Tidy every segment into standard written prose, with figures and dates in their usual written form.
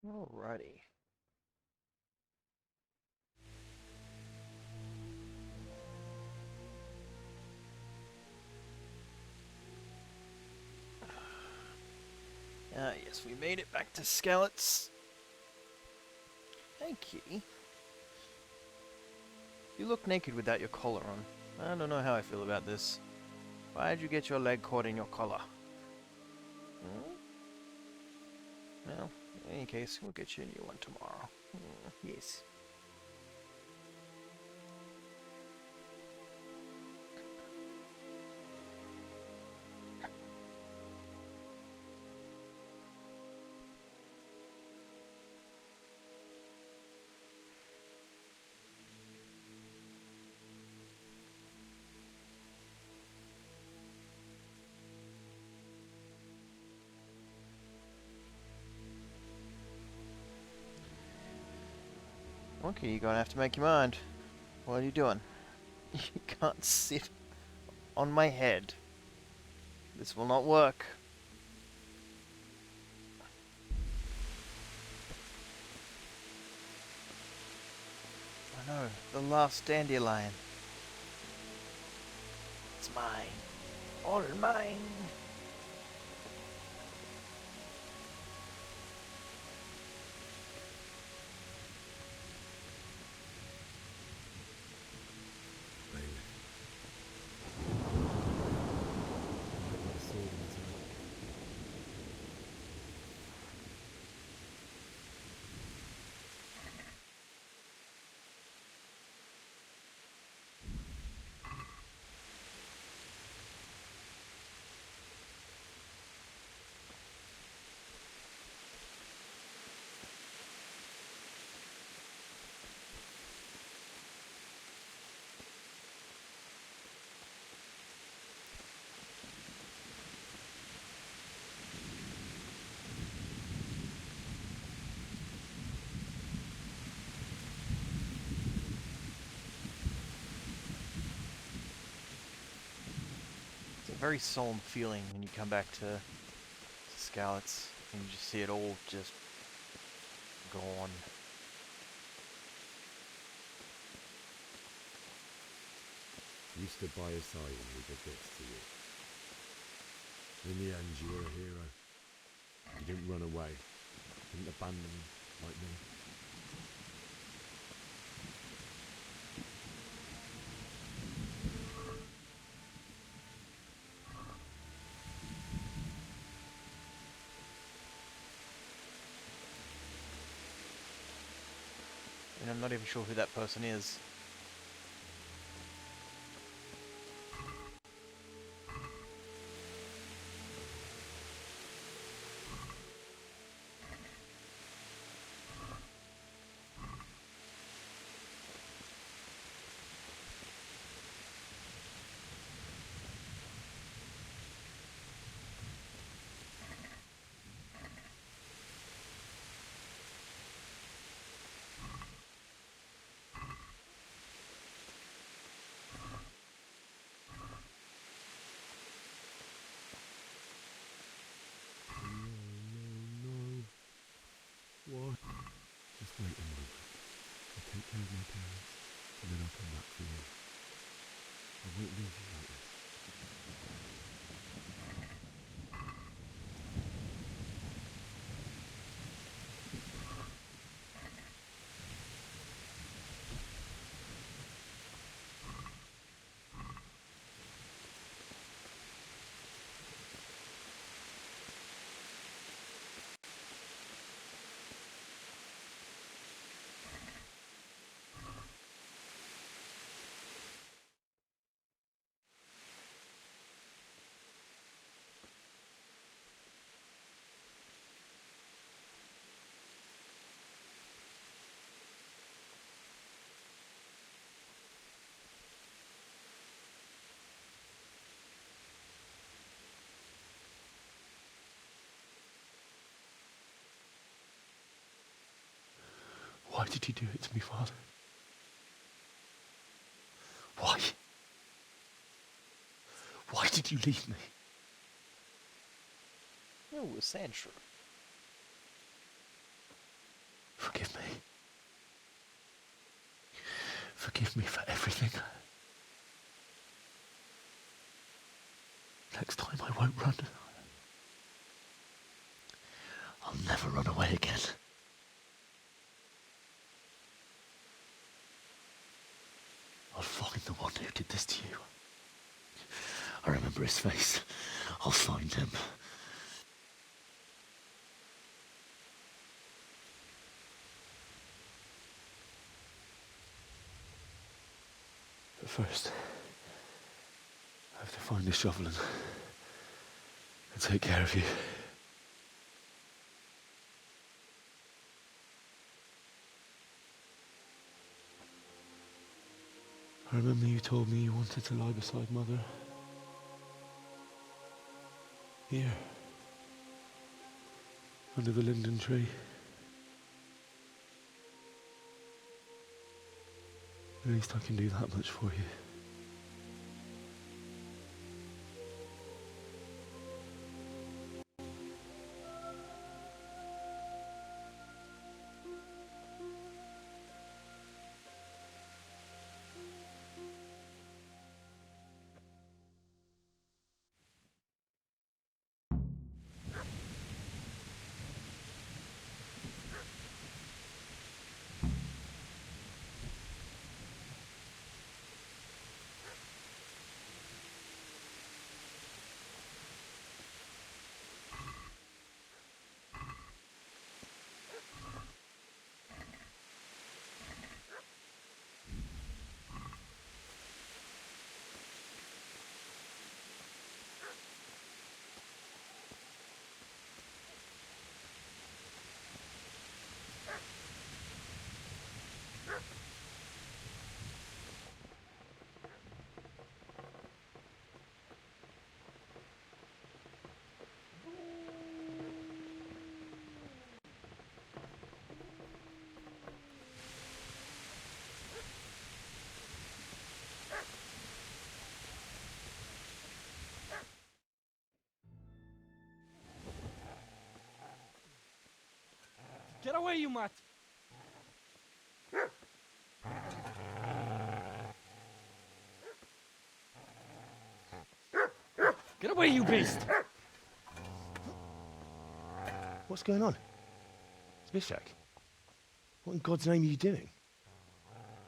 Alrighty. Yes, we made it back to Skelett's. Hey, kitty. You look naked without your collar on. I don't know how I feel about this. Why'd you get your leg caught in your collar? Hmm? Well, in any case, we'll get you a new one tomorrow. Yes. Okay, you're gonna have to make your mind. What are you doing? You can't sit on my head. This will not work. I know, the last dandelion. It's mine. All mine. It's a very solemn feeling when you come back to Skalitz and you just see it all just gone. You stood by his side when he did this to you. In the end, you were a hero. You didn't run away. Didn't abandon him like me. And I'm not even sure who that person is. No. What? Just wait a moment. I'll take care of my parents, and then I'll come back for you. I won't leave you like this. Why did you do it to me, Father? Why? Why did you leave me? Oh, a sand shrew. Forgive me. Forgive me for everything. Next time I won't run. I'll never run away again. I'll find the one who did this to you. I remember his face. I'll find him. But first, I have to find the shovel and take care of you. I remember you told me you wanted to lie beside Mother. Here. Under the linden tree. At least I can do that much for you. Get away, you mutt! Get away, you beast! What's going on? Zbyszek, what in God's name are you doing?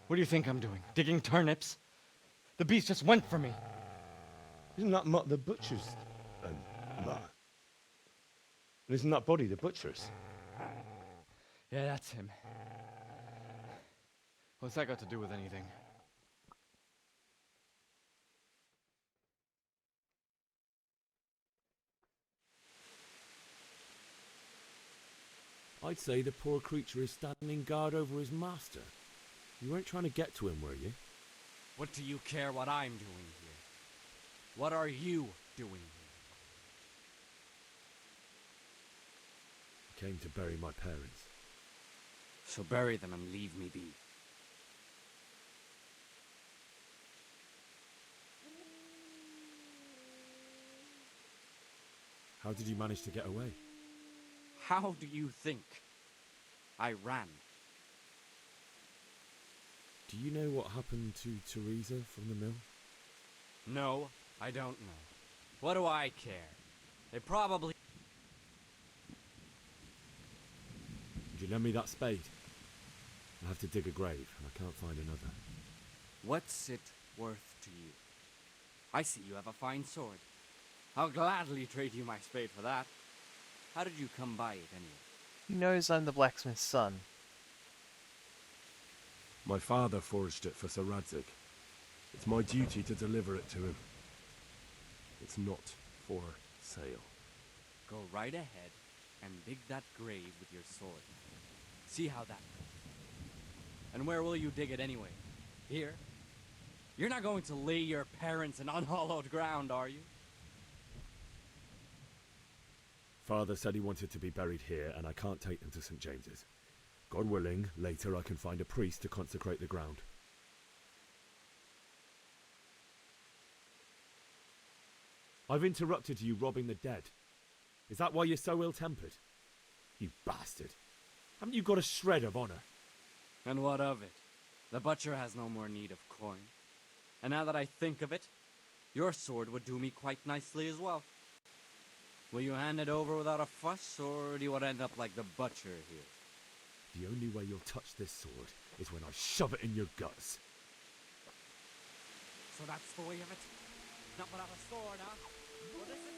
What do you think I'm doing? Digging turnips? The beast just went for me. Isn't that Mutt the butcher's? Mutt? And isn't that body the butcher's? Yeah, that's him. What's that got to do with anything? I'd say the poor creature is standing guard over his master. You weren't trying to get to him, were you? What do you care what I'm doing here? What are you doing here? I came to bury my parents. So bury them and leave me be. How did you manage to get away? How do you think? I ran. Do you know what happened to Teresa from the mill? No, I don't know. What do I care? They probably... Would you lend me that spade? I have to dig a grave, and I can't find another. What's it worth to you? I see you have a fine sword. I'll gladly trade you my spade for that. How did you come by it anyway? He knows I'm the blacksmith's son. My father forged it for Sir Radzig. It's my duty to deliver it to him. It's not for sale. Go right ahead and dig that grave with your sword. See how that goes. And where will you dig it anyway? Here? You're not going to lay your parents in unhallowed ground, are you? Father said he wanted to be buried here, and I can't take them to St. James's. God willing, later I can find a priest to consecrate the ground. I've interrupted you robbing the dead. Is that why you're so ill-tempered? You bastard. Haven't you got a shred of honor? And what of it? The butcher has no more need of coin. And now that I think of it, your sword would do me quite nicely as well. Will you hand it over without a fuss, or do you want to end up like the butcher here? The only way you'll touch this sword is when I shove it in your guts. So that's the way of it? Not without a sword, huh? Well, this is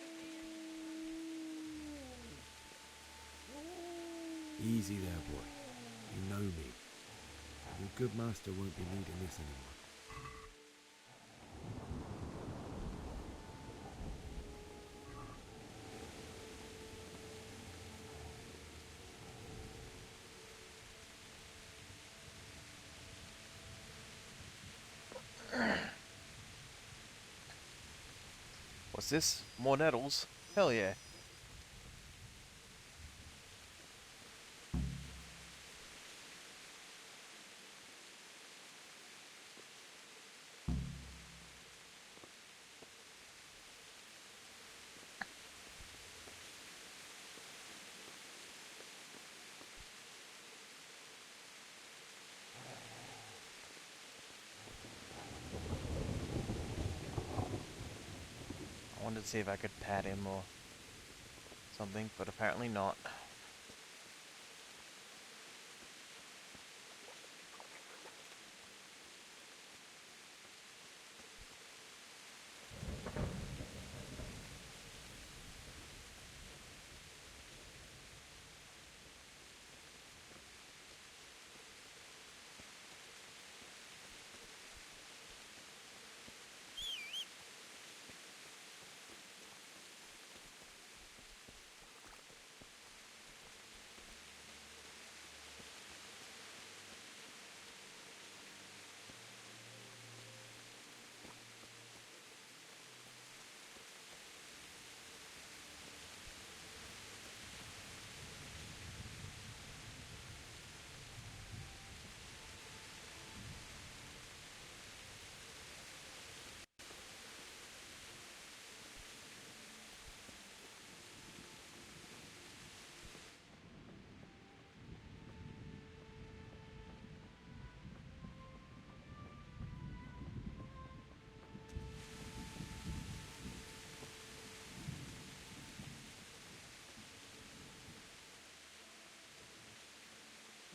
Easy there, boy. You know me. Your good master won't be needing this anymore. What's this? More nettles? Hell yeah. I wanted to see if I could pat him or something, but apparently not.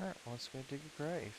Alright, let's go dig a grave.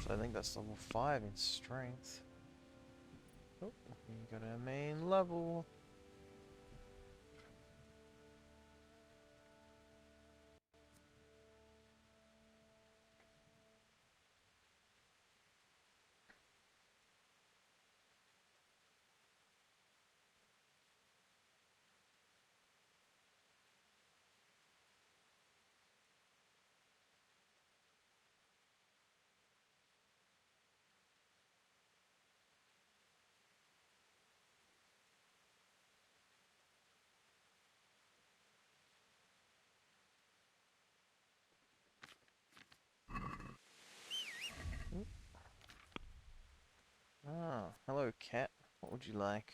So I think that's level 5 in strength. Oh, we got our main level. Ah, hello, cat. What would you like?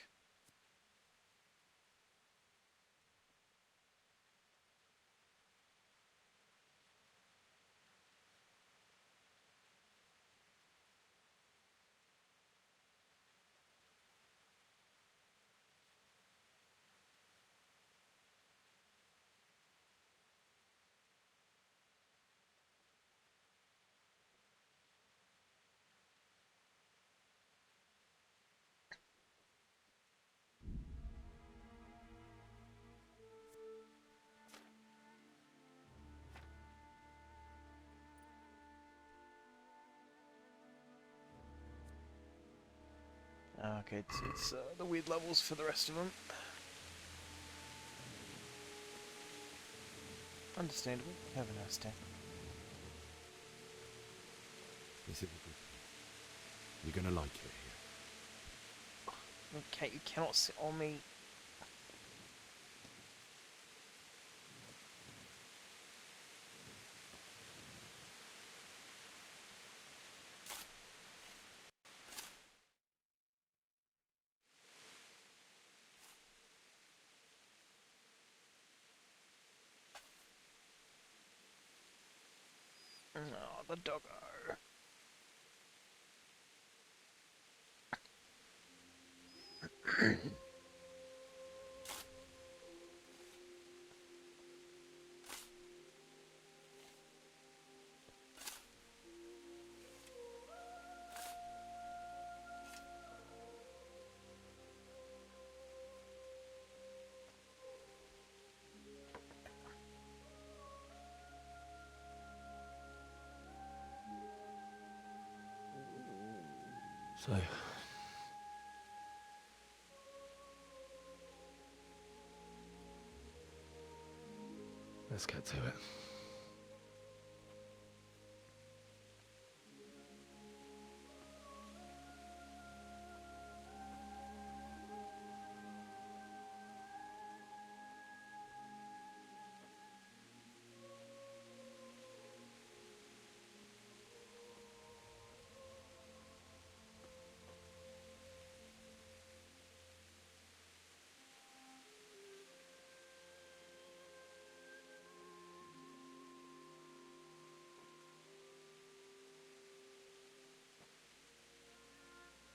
Okay, it's the weird levels for the rest of them. Understandable. Have a nice day. This is You're gonna like it here. Okay, you cannot sit on me. Oh, the doggo. So, let's get to it.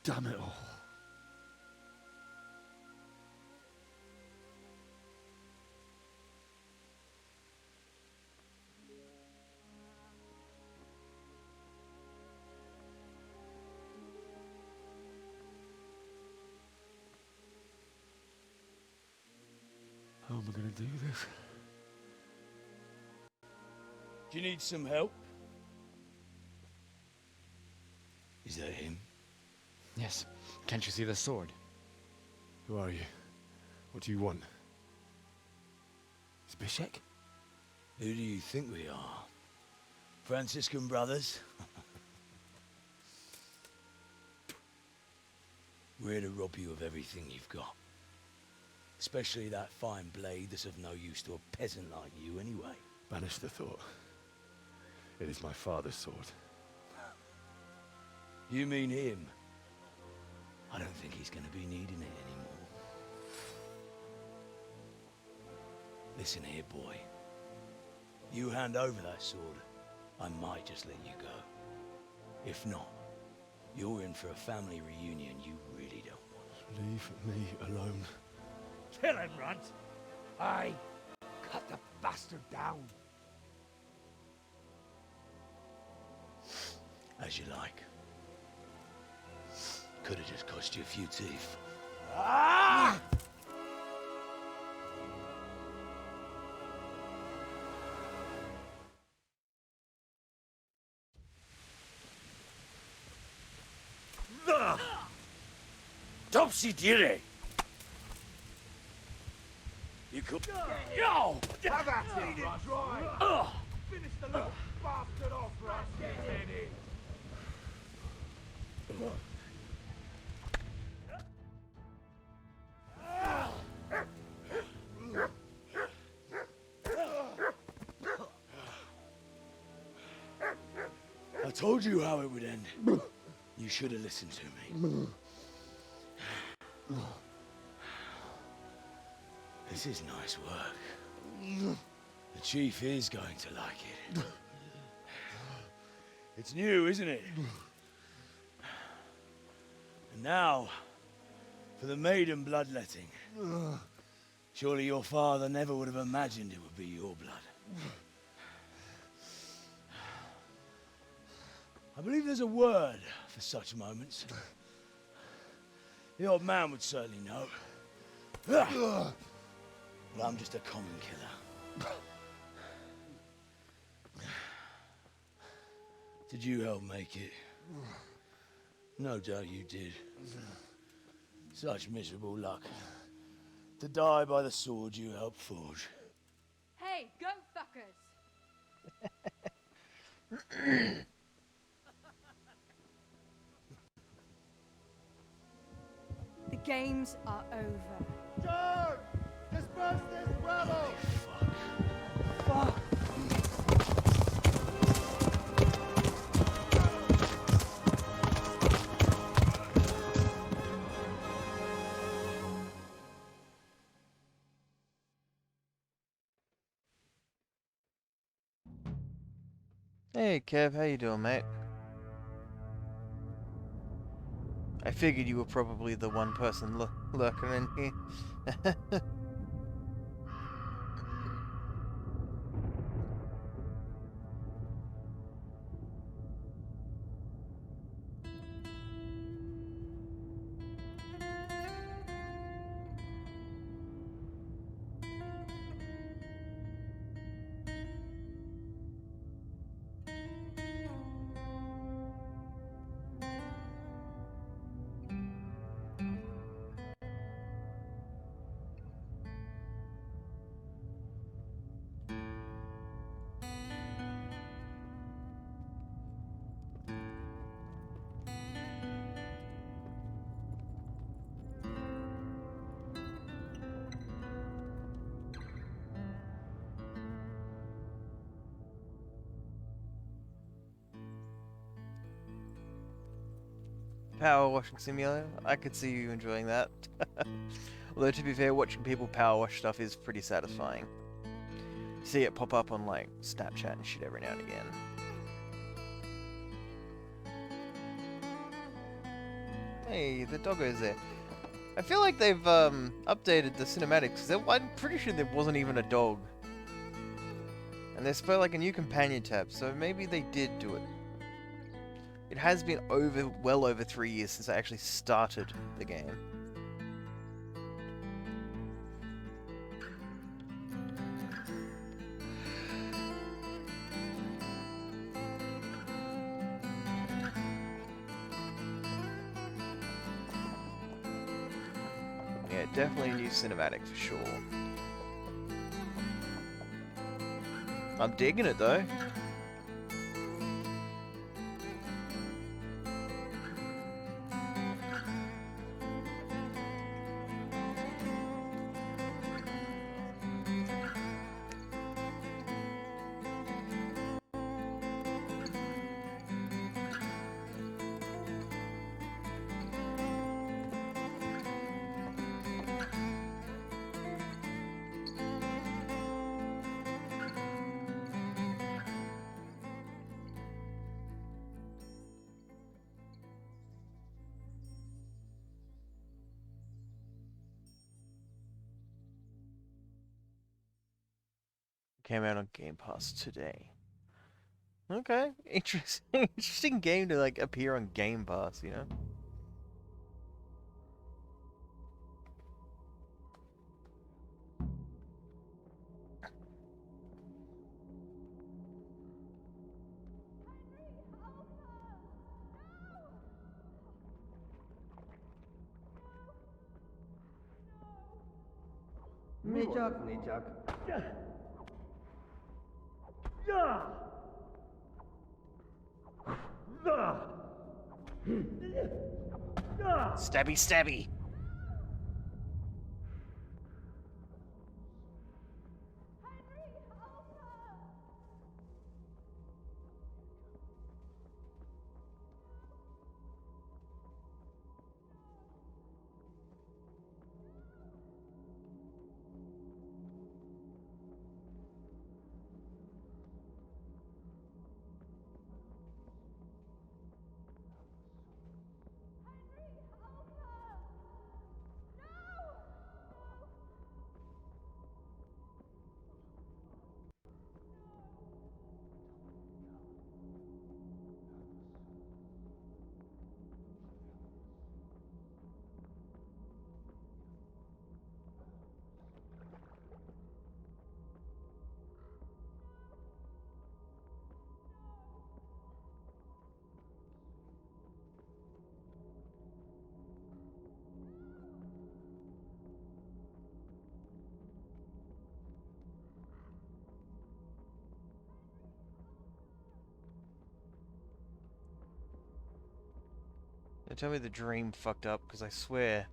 Damn it all. How am I gonna do this? Do you need some help? Is that him? Yes. Can't you see the sword? Who are you? What do you want? Zbyszek? Who do you think we are? Franciscan brothers? We're here to rob you of everything you've got. Especially that fine blade that's of no use to a peasant like you anyway. Banish the thought. It is my father's sword. You mean him? I don't think he's gonna be needing it anymore. Listen here, boy. You hand over that sword, I might just let you go. If not, you're in for a family reunion you really don't want. Leave me alone. Kill him, Runt! Aye, cut the bastard down. As you like. Could have just cost you a few teeth. Ah! Topsy-turvy! You could... Yo! Have at it! Dry! Finish the little bastard off, Runt! Get in! I told you how it would end. You should have listened to me. This is nice work. The chief is going to like it. It's new, isn't it? And now, for the maiden bloodletting. Surely your father never would have imagined it would be your blood. I believe there's a word for such moments. The old man would certainly know. But I'm just a common killer. Did you help make it? No doubt you did. Such miserable luck. To die by the sword you helped forge. Hey, goat fuckers! The games are over. George! Disperse this rabble! Fuck. Hey Kev, how you doing, mate? I figured you were probably the one person lurking in here. Power washing simulator? I could see you enjoying that. Although to be fair, watching people power wash stuff is pretty satisfying. See it pop up on like Snapchat and shit every now and again. Hey, the doggo's there. I feel like they've updated the cinematics. I'm pretty sure there wasn't even a dog. And there's like a new companion tab, so maybe they did do it. It has been well over 3 years since I actually started the game. Yeah, definitely a new cinematic for sure. I'm digging it though. Came out on Game Pass today. Okay, interesting. Interesting game to like appear on Game Pass, you know. Stabby, stabby. They tell me the dream fucked up, because I swear.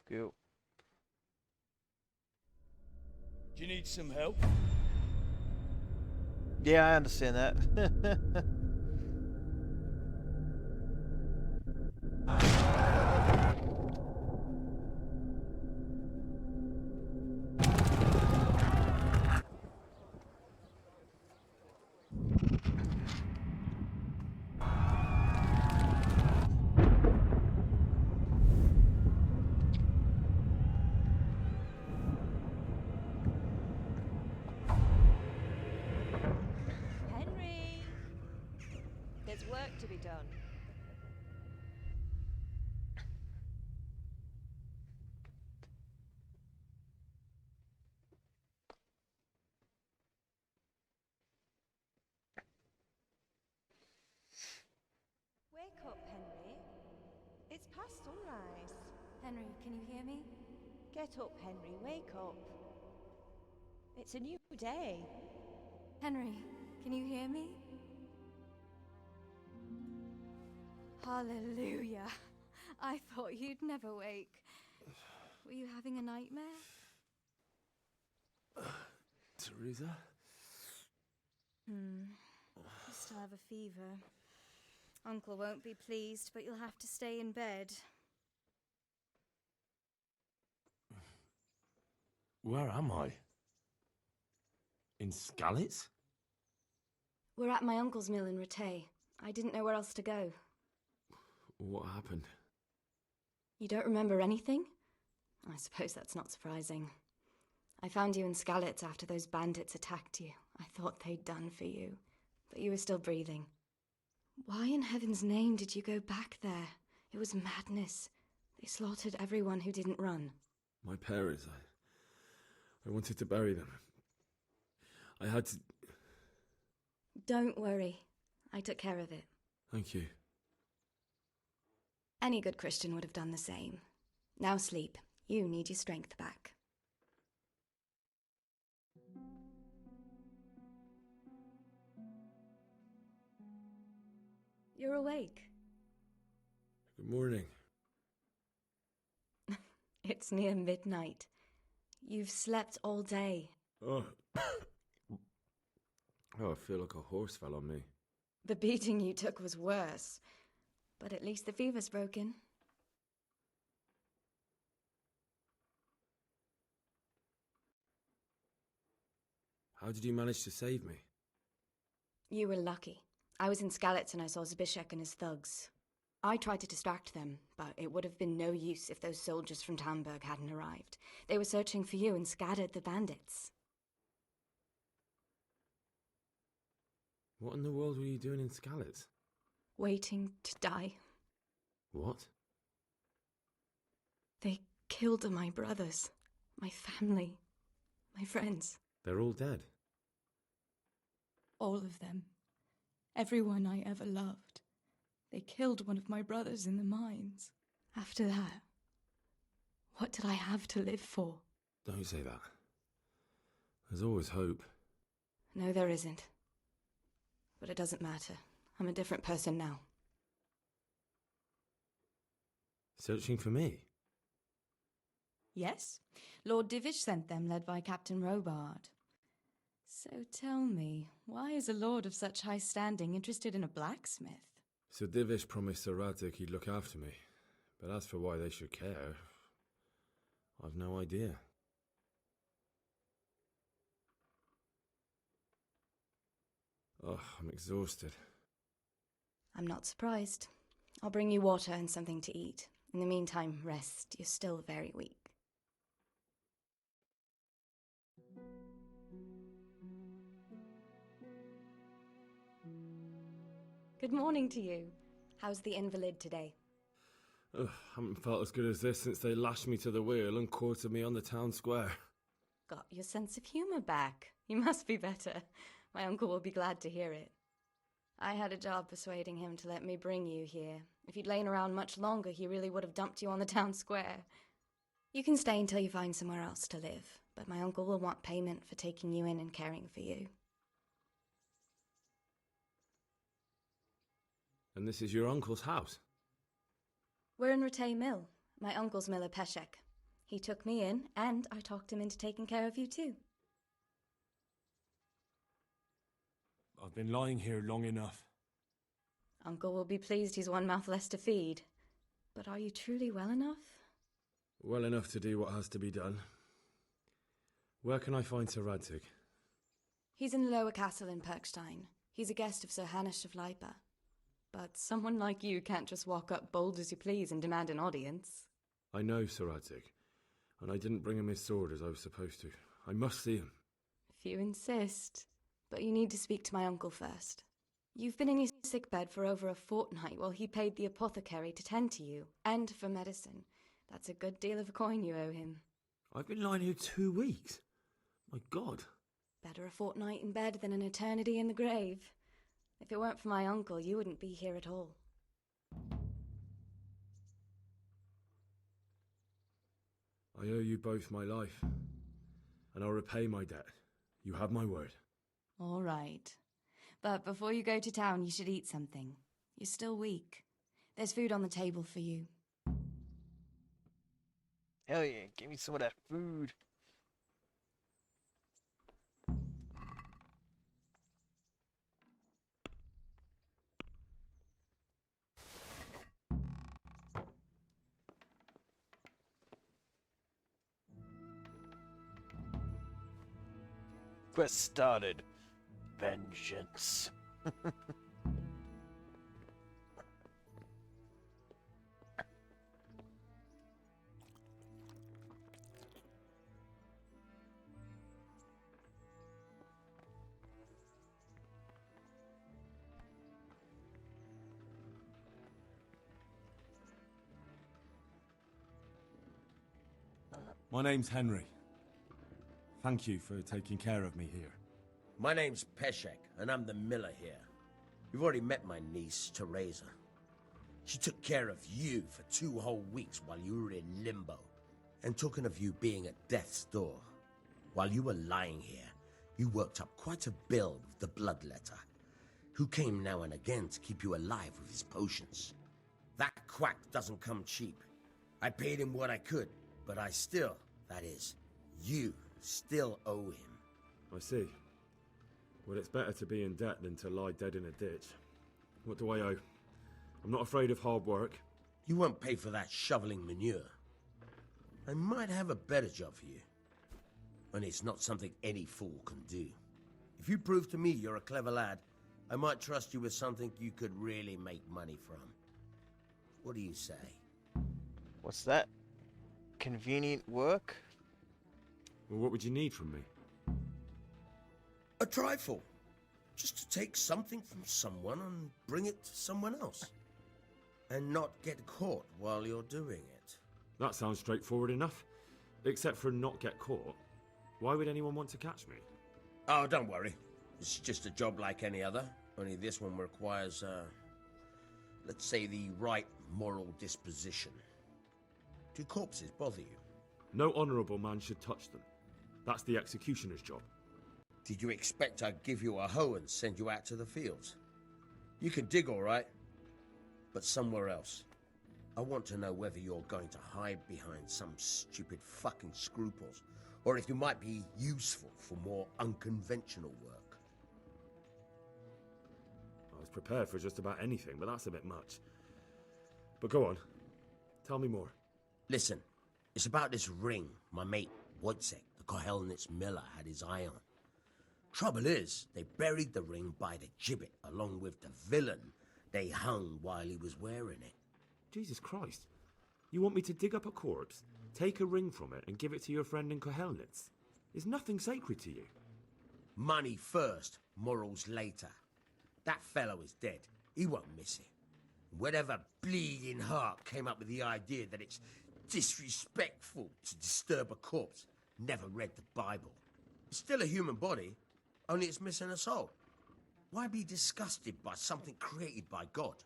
Cool. Do you need some help? Yeah, I understand that. Henry! There's work to be done. Wake up, Henry. It's past sunrise. Henry, can you hear me? Get up, Henry. Wake up. It's a new day. Henry, can you hear me? Hallelujah. I thought you'd never wake. Were you having a nightmare? Teresa? You still have a fever. Uncle won't be pleased, but you'll have to stay in bed. Where am I? In Skalitz? We're at my uncle's mill in Rattay. I didn't know where else to go. What happened? You don't remember anything? I suppose that's not surprising. I found you in Skalitz after those bandits attacked you. I thought they'd done for you, but you were still breathing. Why in heaven's name did you go back there? It was madness. They slaughtered everyone who didn't run. My parents, I wanted to bury them. I had to... Don't worry. I took care of it. Thank you. Any good Christian would have done the same. Now sleep. You need your strength back. You're awake. Good morning. It's near midnight. You've slept all day. Oh. Oh, I feel like a horse fell on me. The beating you took was worse. But at least the fever's broken. How did you manage to save me? You were lucky. I was in Skalitz and I saw Zbyszek and his thugs. I tried to distract them, but it would have been no use if those soldiers from Tamburg hadn't arrived. They were searching for you and scattered the bandits. What in the world were you doing in Skalitz? Waiting to die. What? They killed my brothers, my family, my friends. They're all dead. All of them. Everyone I ever loved. They killed one of my brothers in the mines. After that, what did I have to live for? Don't say that. There's always hope. No, there isn't. But it doesn't matter. I'm a different person now. Searching for me? Yes, Lord Divish sent them, led by Captain Robard. So tell me, why is a lord of such high standing interested in a blacksmith? Sir Divish promised Sir Radzik he'd look after me. But as for why they should care, I've no idea. Oh, I'm exhausted. I'm not surprised. I'll bring you water and something to eat. In the meantime, rest. You're still very weak. Good morning to you. How's the invalid today? Ugh, haven't felt as good as this since they lashed me to the wheel and quartered me on the town square. Got your sense of humour back. You must be better. My uncle will be glad to hear it. I had a job persuading him to let me bring you here. If you'd lain around much longer, he really would have dumped you on the town square. You can stay until you find somewhere else to live, but my uncle will want payment for taking you in and caring for you. And this is your uncle's house? We're in Rattay Mill. My uncle's miller Peshek. He took me in, and I talked him into taking care of you too. I've been lying here long enough. Uncle will be pleased he's one mouth less to feed. But are you truly well enough? Well enough to do what has to be done. Where can I find Sir Radzig? He's in the lower castle in Perkstein. He's a guest of Sir Hanush of Leipa. But someone like you can't just walk up bold as you please and demand an audience. I know Sir Radzig, and I didn't bring him his sword as I was supposed to. I must see him. If you insist. But you need to speak to my uncle first. You've been in your sickbed for over a fortnight while he paid the apothecary to tend to you, and for medicine. That's a good deal of coin you owe him. I've been lying here 2 weeks. My God. Better a fortnight in bed than an eternity in the grave. If it weren't for my uncle, you wouldn't be here at all. I owe you both my life, and I'll repay my debt. You have my word. All right. But before you go to town, you should eat something. You're still weak. There's food on the table for you. Hell yeah, give me some of that food. Quest started. Vengeance. My name's Henry. Thank you for taking care of me here. My name's Peshek, and I'm the miller here. You've already met my niece, Teresa. She took care of you for 2 whole weeks while you were in limbo. And talking of you being at death's door, while you were lying here, you worked up quite a bill with the bloodletter, who came now and again to keep you alive with his potions. That quack doesn't come cheap. I paid him what I could, but I still, that is, you still owe him. I see. Well, it's better to be in debt than to lie dead in a ditch. What do I owe? I'm not afraid of hard work. You won't pay for that shoveling manure. I might have a better job for you. And it's not something any fool can do. If you prove to me you're a clever lad, I might trust you with something you could really make money from. What do you say? What's that? Convenient work? Well, what would you need from me? A trifle. Just to take something from someone and bring it to someone else. And not get caught while you're doing it. That sounds straightforward enough. Except for not get caught. Why would anyone want to catch me? Oh, don't worry. It's just a job like any other. Only this one requires, let's say, the right moral disposition. Do corpses bother you? No honourable man should touch them. That's the executioner's job. Did you expect I'd give you a hoe and send you out to the fields? You can dig all right, but somewhere else. I want to know whether you're going to hide behind some stupid fucking scruples, or if you might be useful for more unconventional work. I was prepared for just about anything, but that's a bit much. But go on. Tell me more. Listen, it's about this ring my mate Wojciech, the Kohelnitz miller, had his eye on. Trouble is, they buried the ring by the gibbet along with the villain they hung while he was wearing it. Jesus Christ. You want me to dig up a corpse, take a ring from it, and give it to your friend in Kohelnitz? Is nothing sacred to you? Money first, morals later. That fellow is dead. He won't miss it. Whatever bleeding heart came up with the idea that it's disrespectful to disturb a corpse never read the Bible. It's still a human body, only it's missing a soul. Why be disgusted by something created by God?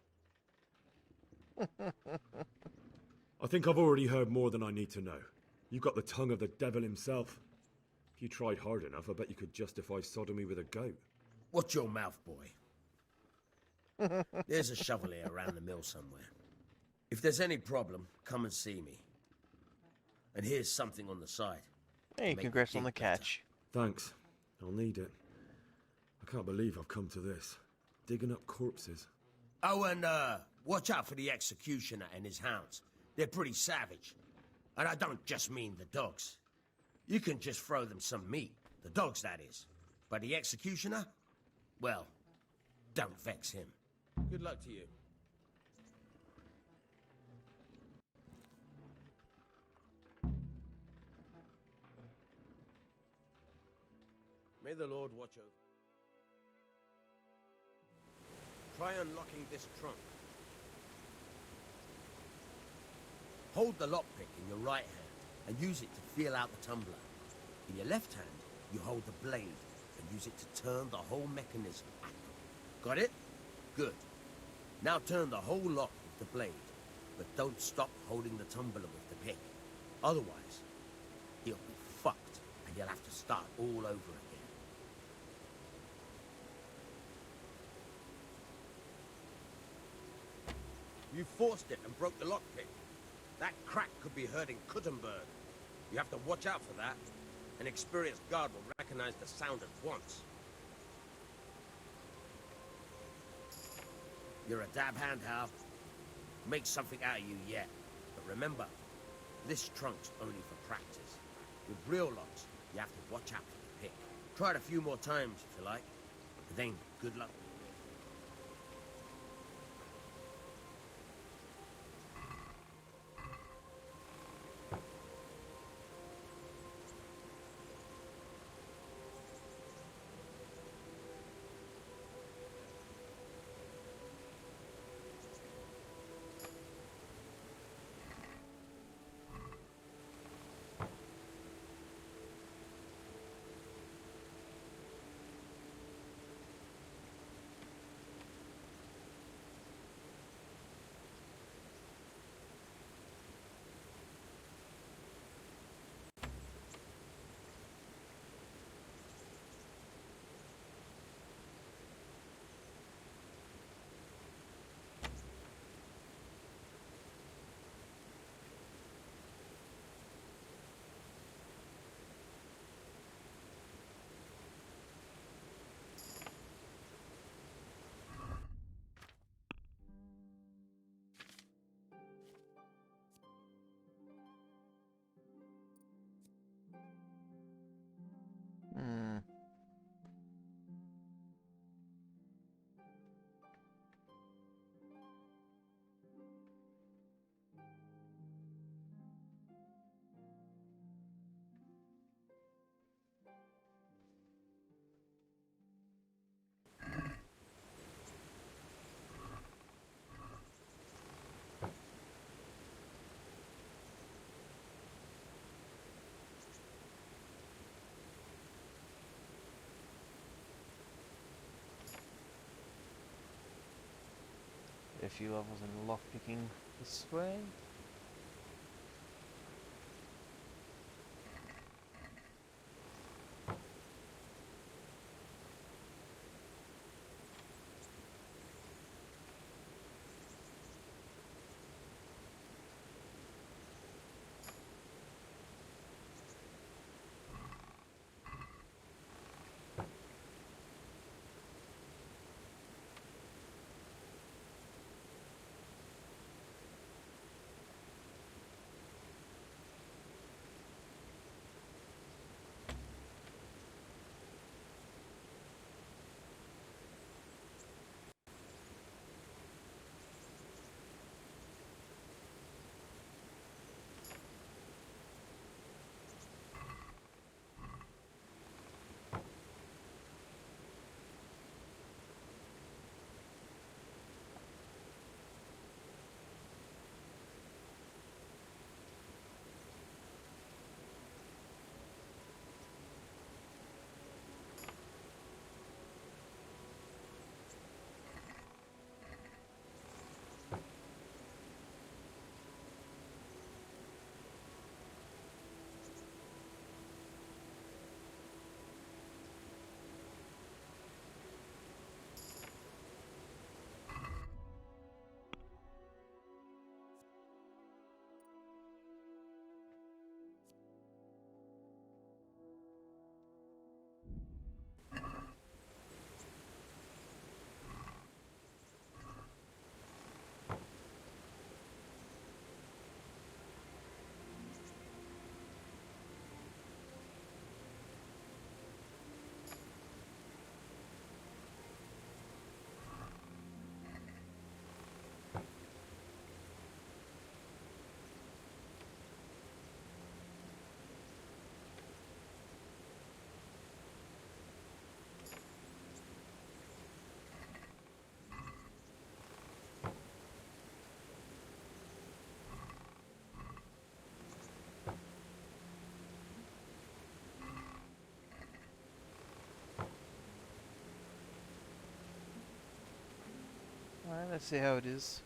I think I've already heard more than I need to know. You've got the tongue of the devil himself. If you tried hard enough, I bet you could justify sodomy with a goat. Watch your mouth, boy. There's a shovel here around the mill somewhere. If there's any problem, come and see me. And here's something on the side. Hey, Make congrats me on the think better. catch. Thanks. I'll need it. I can't believe I've come to this. Digging up corpses. Oh, and watch out for the executioner and his hounds. They're pretty savage. And I don't just mean the dogs. You can just throw them some meat. The dogs, that is. But the executioner? Well, don't vex him. Good luck to you. May the Lord watch over. Try unlocking this trunk. Hold the lockpick in your right hand and use it to feel out the tumbler. In your left hand, you hold the blade and use it to turn the whole mechanism. Got it? Good. Now turn the whole lock with the blade, but don't stop holding the tumbler with the pick. Otherwise, you'll be fucked and you'll have to start all over again. You forced it and broke the lockpick. That crack could be hurting Kuttenberg. You have to watch out for that. An experienced guard will recognize the sound at once. You're a dab hand, Hal. Make something out of you yet. But remember, this trunk's only for practice. With real locks, you have to watch out for the pick. Try it a few more times if you like. And then, good luck. Hmm. A few levels in lockpicking this way. Alright, let's see how it is.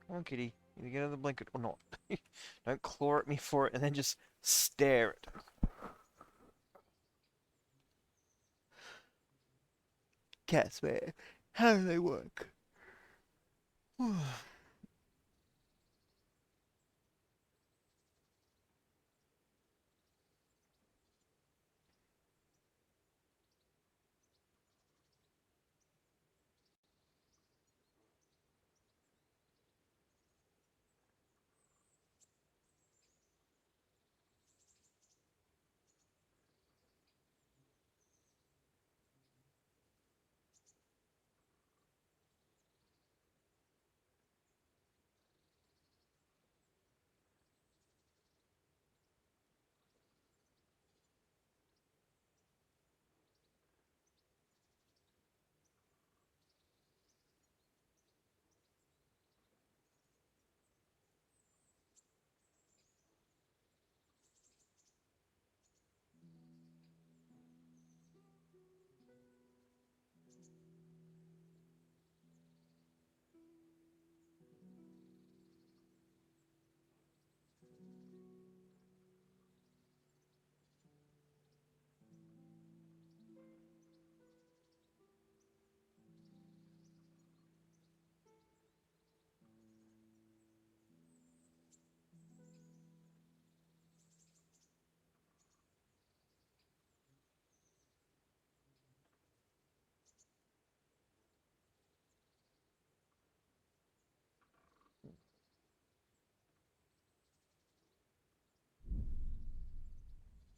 Come on, kitty. Either get out of the blanket or not. Don't claw at me for it and then just stare at it. Cats, man. How do they work?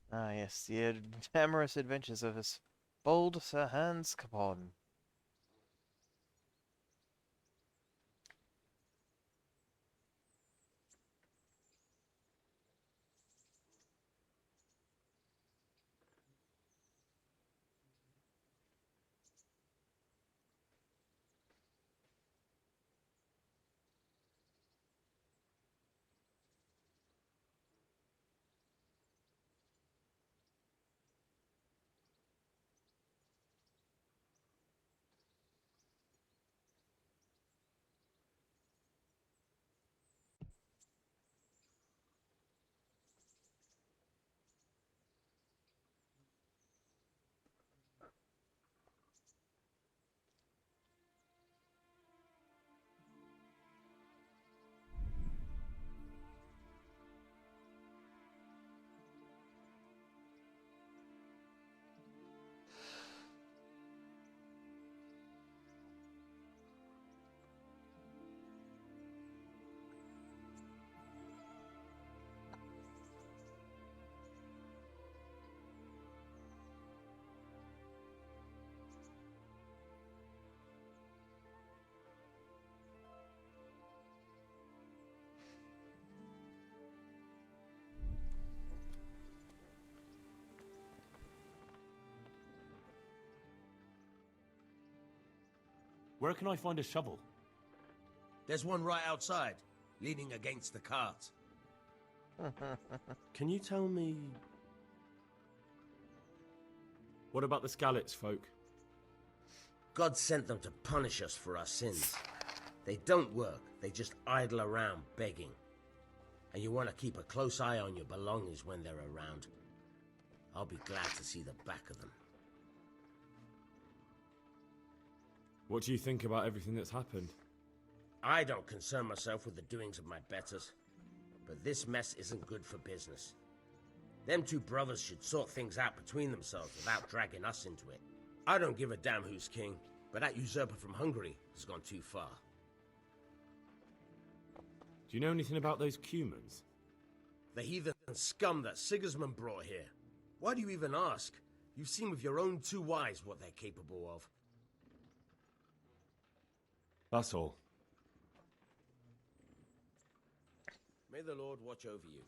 Ah, yes, the amorous adventures of his bold Sir Hans Capon. Where can I find a shovel? There's one right outside, leaning against the cart. Can you tell me... What about the Skalitz folk? God sent them to punish us for our sins. They don't work, they just idle around begging. And you want to keep a close eye on your belongings when they're around. I'll be glad to see the back of them. What do you think about everything that's happened? I don't concern myself with the doings of my betters, but this mess isn't good for business. Them two brothers should sort things out between themselves without dragging us into it. I don't give a damn who's king, but that usurper from Hungary has gone too far. Do you know anything about those Cumans? The heathen scum that Sigismund brought here. Why do you even ask? You've seen with your own two eyes what they're capable of. That's all. May the Lord watch over you.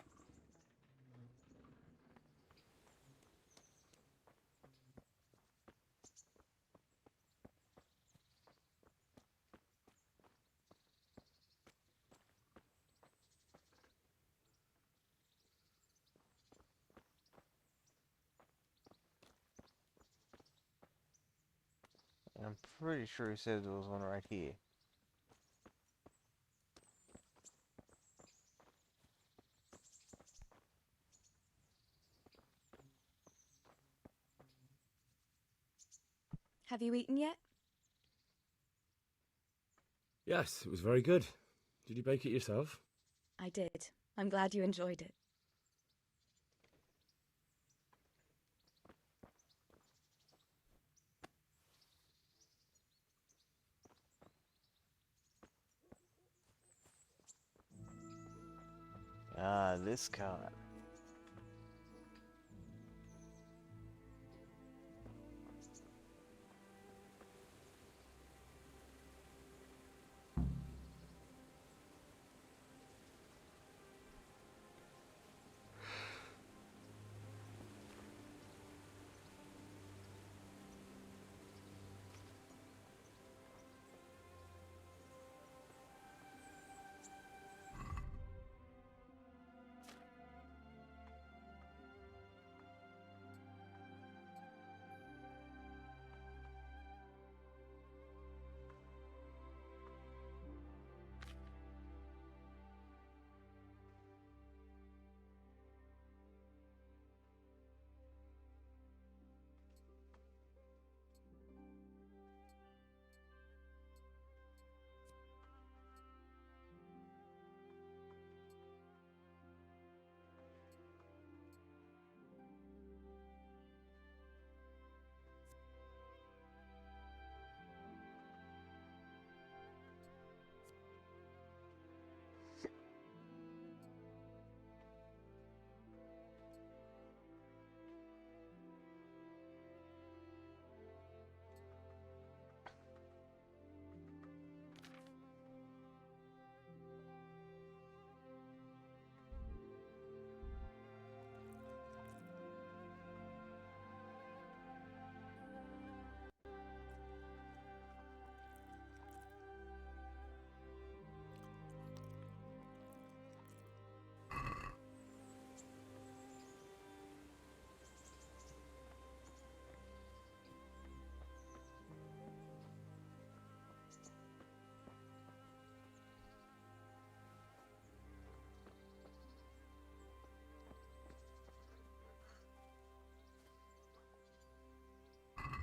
I'm pretty sure he said there was one right here. Have you eaten yet? Yes, it was very good. Did you bake it yourself? I did. I'm glad you enjoyed it. Ah, this card.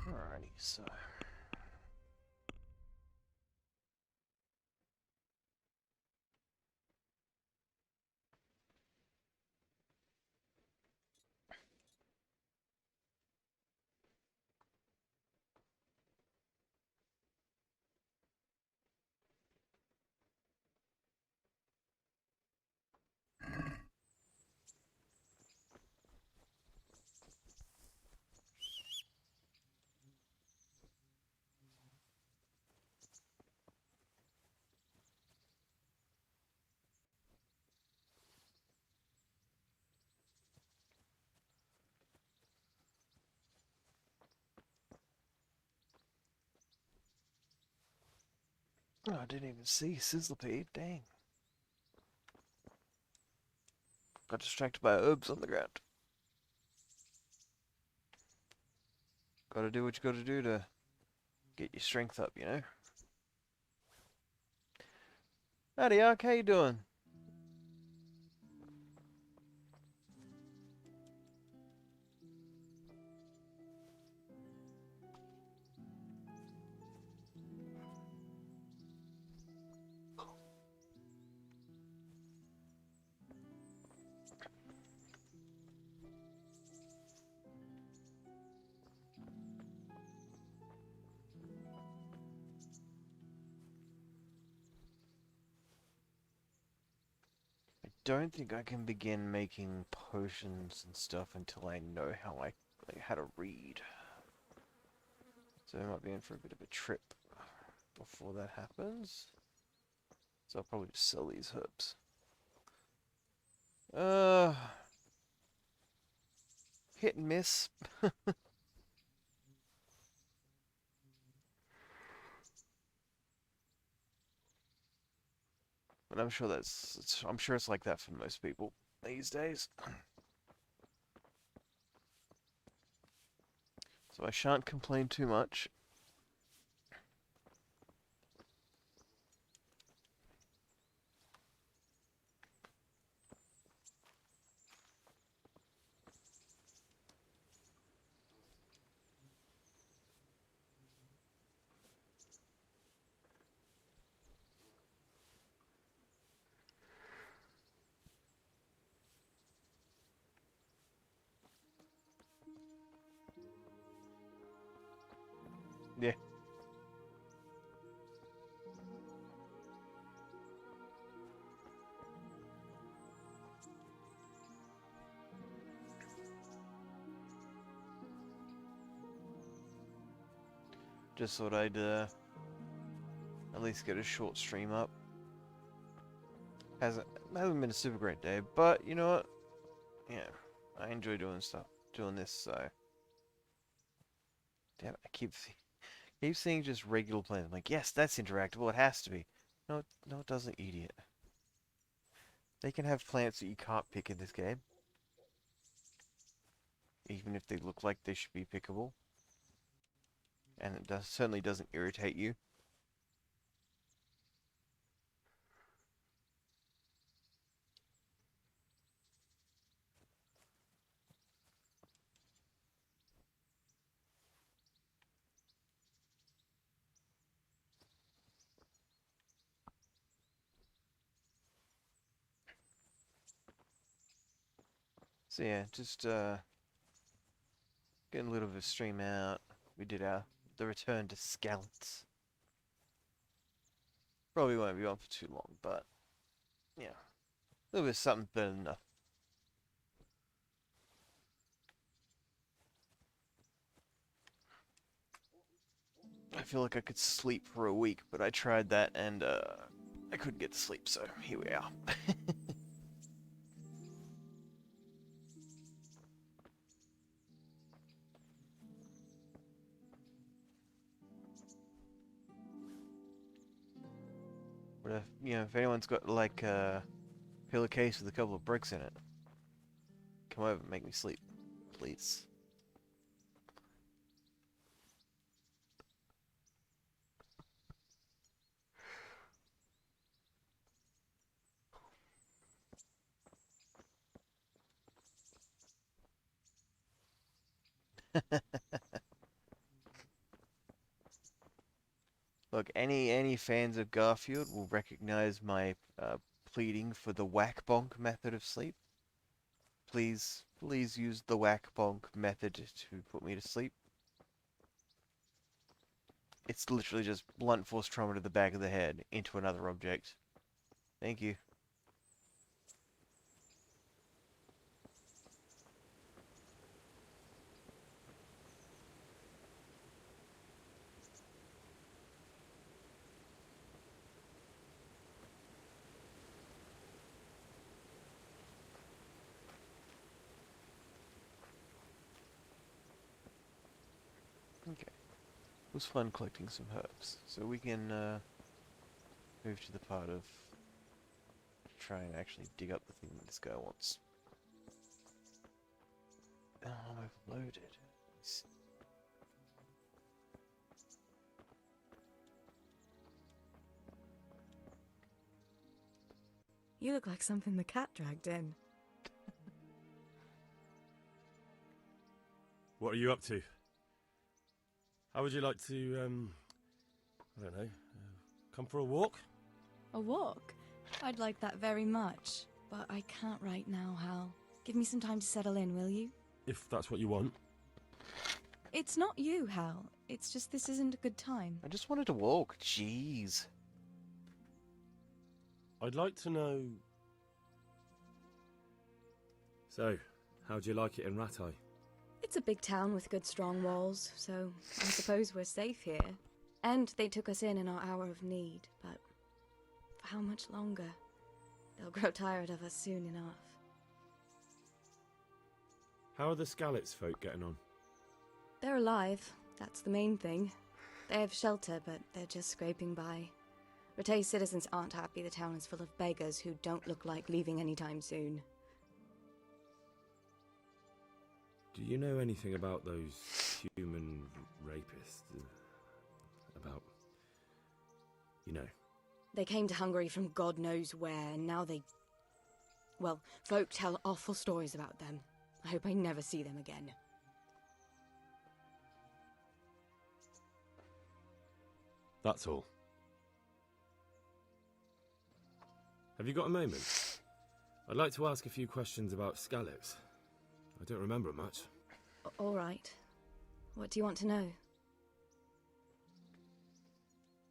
Alrighty, so. Oh, I didn't even see Sizzlepede, dang. Got distracted by herbs on the ground. Gotta do what you gotta do to get your strength up, you know? Howdy, Ark, how you doing? don't think I can begin making potions and stuff until I know how to read. So I might be in for a bit of a trip before that happens. So I'll probably just sell these herbs. Hit and miss. But I'm sure I'm sure it's like that for most people these days. So I shan't complain too much. Yeah. Just thought I'd at least get a short stream up. Hasn't been a super great day, but you know what? Yeah, I enjoy doing this. So, damn it, I keep seeing just regular plants. I'm like, yes, that's interactable. It has to be. No, no, it doesn't, idiot. They can have plants that you can't pick in this game, even if they look like they should be pickable. And it certainly doesn't irritate you. So yeah, just getting a little bit of a stream out. We did the return to Scouts. Probably won't be on for too long, but yeah, a little bit of something better than nothing. I feel like I could sleep for a week, but I tried that and I couldn't get to sleep, so here we are. But if anyone's got like a pillowcase with a couple of bricks in it, come over and make me sleep, please. Look, any fans of Garfield will recognize my pleading for the whack bonk method of sleep. Please use the whack bonk method to put me to sleep. It's literally just blunt force trauma to the back of the head into another object. Thank you. Okay. It was fun collecting some herbs. So we can move to the part of try and actually dig up the thing that this guy wants. Oh, I've loaded. You look like something the cat dragged in. What are you up to? How would you like to, I don't know, come for a walk? A walk? I'd like that very much. But I can't right now, Hal. Give me some time to settle in, will you? If that's what you want. It's not you, Hal. It's just this isn't a good time. I just wanted to walk. Jeez. I'd like to know So, how'd you like it in Rattay? It's a big town with good strong walls, so I suppose we're safe here. And they took us in our hour of need, but for how much longer? They'll grow tired of us soon enough. How are the Skalitz folk getting on? They're alive, that's the main thing. They have shelter, but they're just scraping by. Rattay citizens aren't happy the town is full of beggars who don't look like leaving anytime soon. Do you know anything about those human rapists? About... you know. They came to Hungary from God knows where, and now they... well, folk tell awful stories about them. I hope I never see them again. That's all. Have you got a moment? I'd like to ask a few questions about Skalitz. I don't remember much. All right. What do you want to know?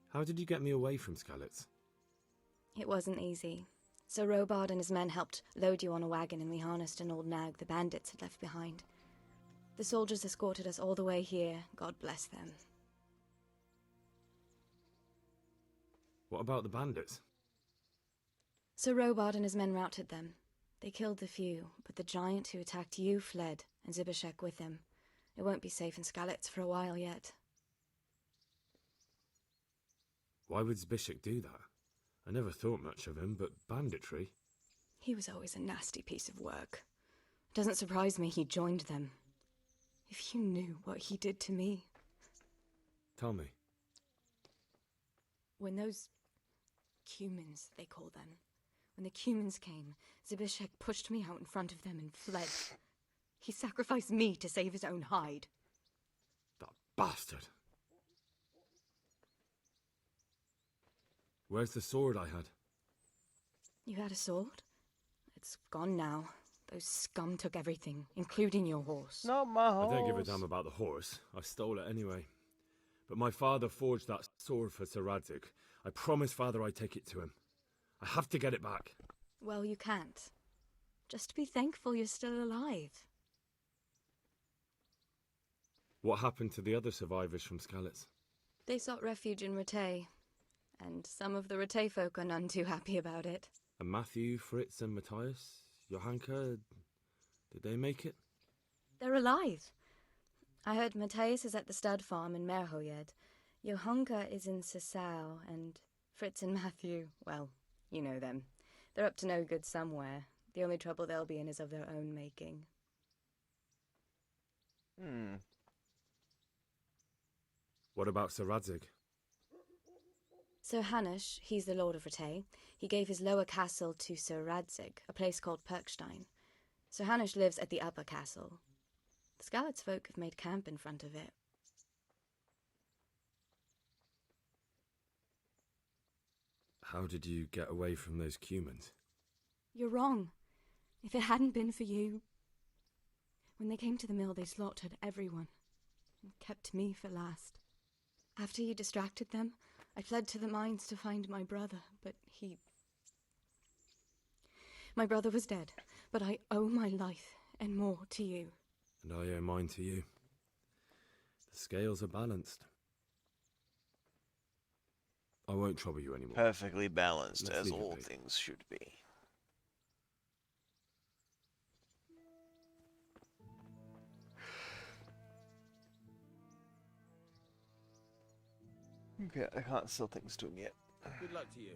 How did you get me away from Skalitz? It wasn't easy. Sir Robard and his men helped load you on a wagon and we harnessed an old nag the bandits had left behind. The soldiers escorted us all the way here, God bless them. What about the bandits? Sir Robard and his men routed them. They killed the few, but the giant who attacked you fled, and Zibishek with him. It won't be safe in Skalitz for a while yet. Why would Zbyszek do that? I never thought much of him, but banditry? He was always a nasty piece of work. It doesn't surprise me he joined them. If you knew what he did to me. Tell me. When those cumins, they call them, when the cumins came, Zbyszek pushed me out in front of them and fled. He sacrificed me to save his own hide. That bastard! Where's the sword I had? You had a sword? It's gone now. Those scum took everything, including your horse. Not my horse. I don't give a damn about the horse. I stole it anyway. But my father forged that sword for Sir Radzig. I promised father I'd take it to him. I have to get it back. Well, you can't. Just be thankful you're still alive. What happened to the other survivors from Skalitz? They sought refuge in Rattay, and some of the Rattay folk are none too happy about it. And Matthew, Fritz and Matthias? Johanka? Did they make it? They're alive. I heard Matthias is at the stud farm in Merhojed. Johanka is in Sasau, and Fritz and Matthew, well, you know them. They're up to no good somewhere. The only trouble they'll be in is of their own making. What about Sir Radzig? Sir Hanush, he's the Lord of Rattay. He gave his lower castle to Sir Radzig, a place called Perkstein. Sir Hanush lives at the upper castle. The Skalitz folk have made camp in front of it. How did you get away from those cumins? You're wrong. If it hadn't been for you... When they came to the mill, they slaughtered everyone, and kept me for last. After you distracted them, I fled to the mines to find my brother, but he... My brother was dead, but I owe my life and more to you. And I owe mine to you. The scales are balanced. I won't trouble you anymore. Perfectly balanced, Let's as leave it all be. things should be. Okay, I can't sell things to him yet. Good luck to you.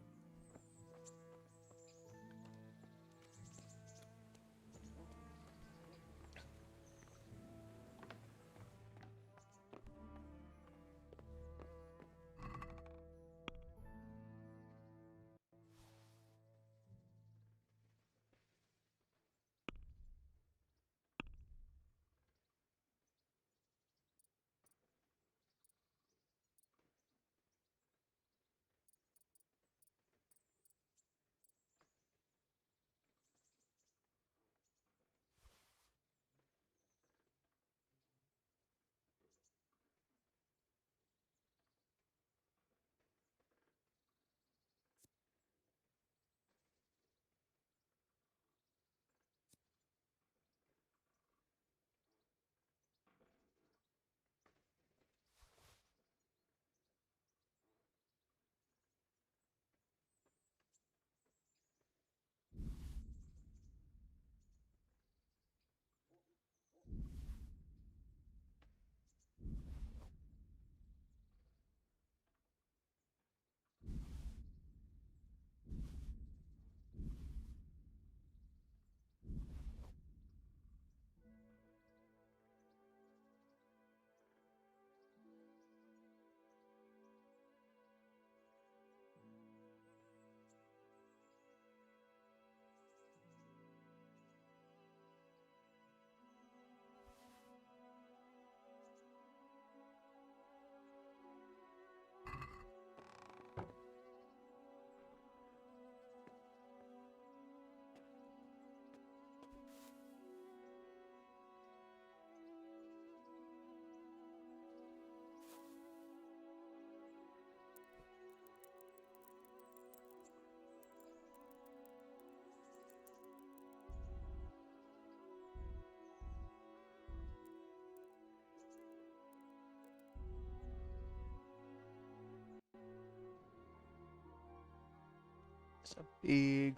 It's a big...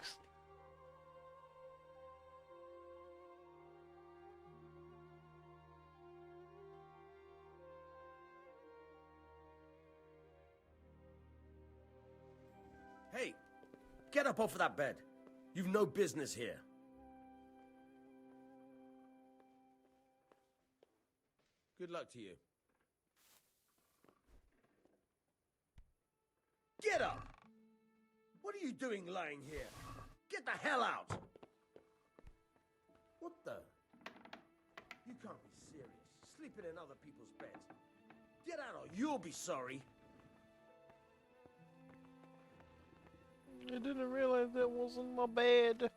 Hey, get up off of that bed. You've no business here. Good luck to you. Get up! What are you doing lying here? Get the hell out! What the? You can't be serious. Sleeping in other people's beds. Get out or you'll be sorry. I didn't realize that wasn't my bed.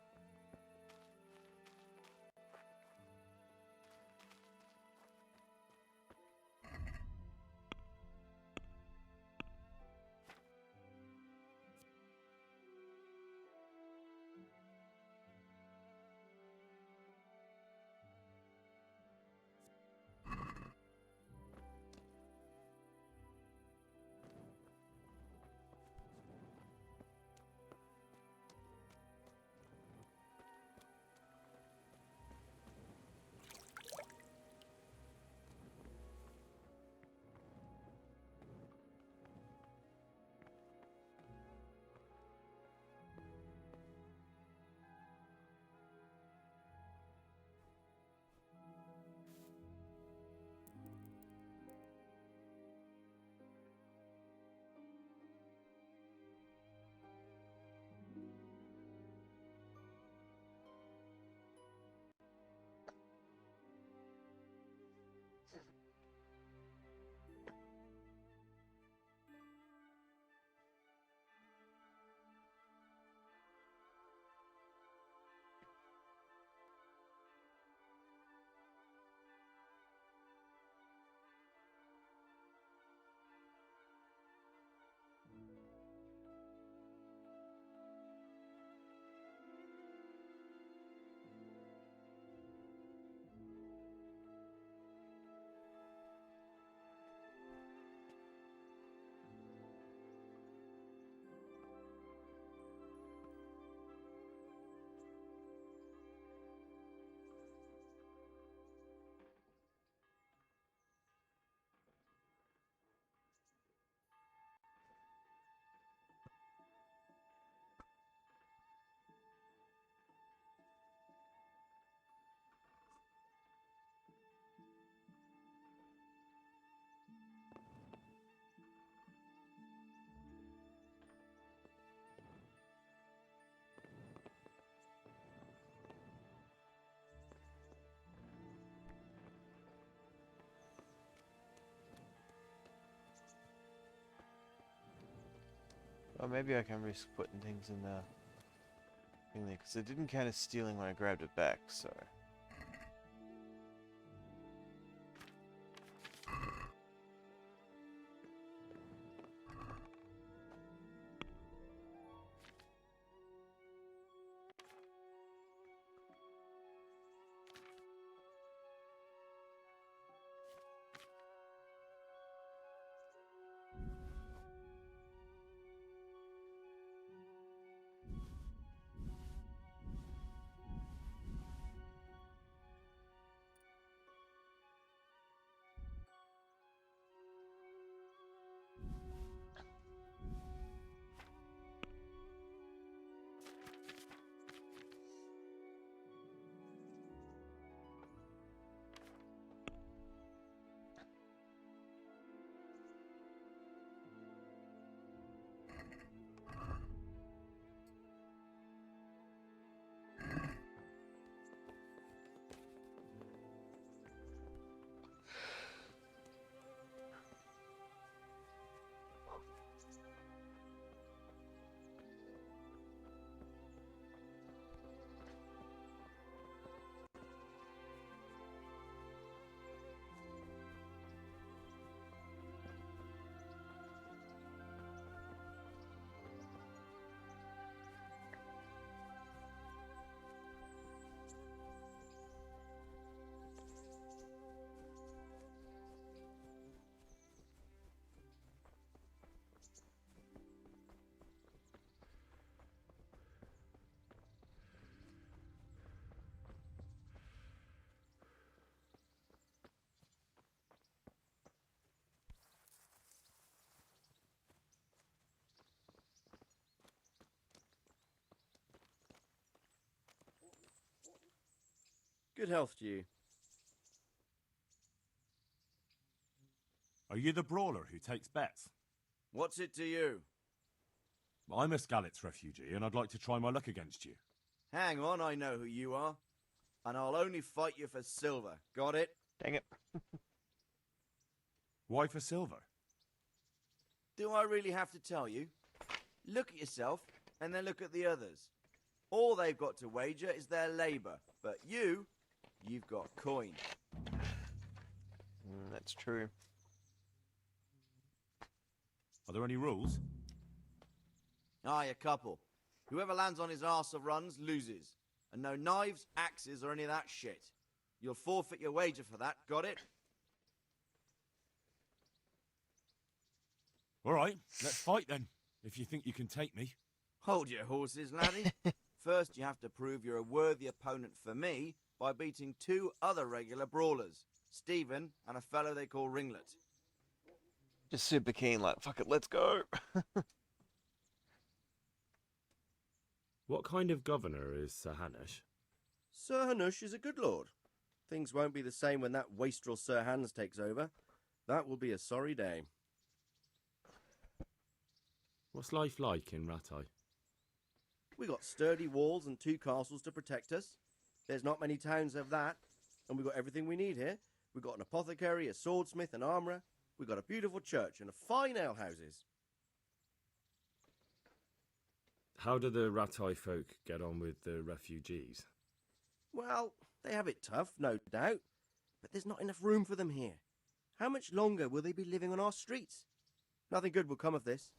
Or maybe I can risk putting things in the thing there, because it didn't count as stealing when I grabbed it back, so... Good health to you. Are you the brawler who takes bets? What's it to you? I'm a Skalitz refugee, and I'd like to try my luck against you. Hang on, I know who you are. And I'll only fight you for silver. Got it? Dang it. Why for silver? Do I really have to tell you? Look at yourself, and then look at the others. All they've got to wager is their labour. But you've got coin. That's true. Are there any rules? Aye, a couple. Whoever lands on his arse or runs loses. And no knives, axes, or any of that shit. You'll forfeit your wager for that, got it? All right, let's fight then, if you think you can take me. Hold your horses, laddie. First, you have to prove you're a worthy opponent for me by beating 2 other regular brawlers, Stephen and a fellow they call Ringlet. Just super keen, like, fuck it, let's go. What kind of governor is Sir Hanush? Sir Hanush is a good lord. Things won't be the same when that wastrel Sir Hans takes over. That will be a sorry day. What's life like in Ratai? We got sturdy walls and 2 castles to protect us. There's not many towns have that, and we got everything we need here. We got an apothecary, a swordsmith, an armourer. We got a beautiful church and fine alehouses. How do the Ratai folk get on with the refugees? Well, they have it tough, no doubt, but there's not enough room for them here. How much longer will they be living on our streets? Nothing good will come of this.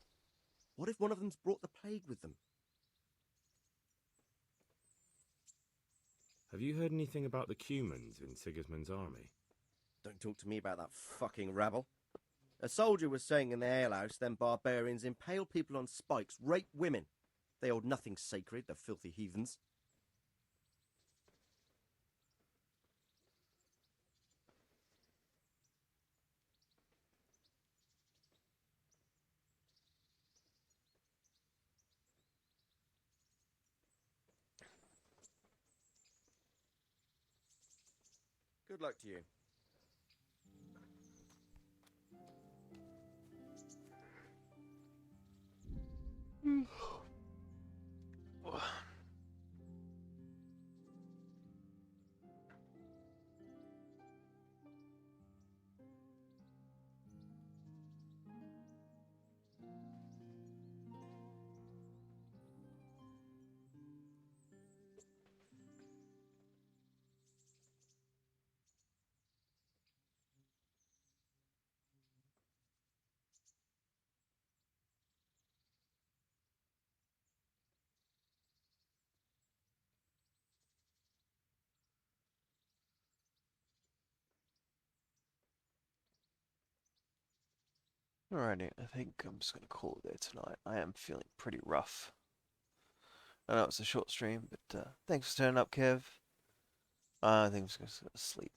What if one of them's brought the plague with them? Have you heard anything about the Cumans in Sigismund's army? Don't talk to me about that fucking rabble. A soldier was saying in the alehouse them barbarians impale people on spikes, rape women. They hold nothing sacred, the filthy heathens. Good luck to you. Alrighty, I think I'm just going to call it there tonight. I am feeling pretty rough. I know it's a short stream, but thanks for turning up, Kev. I think I'm just going to go to sleep.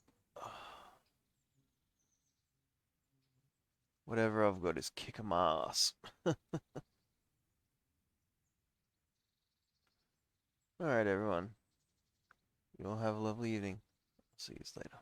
Whatever I've got is kick 'em ass. Alright, everyone. You all have a lovely evening. I'll see you later.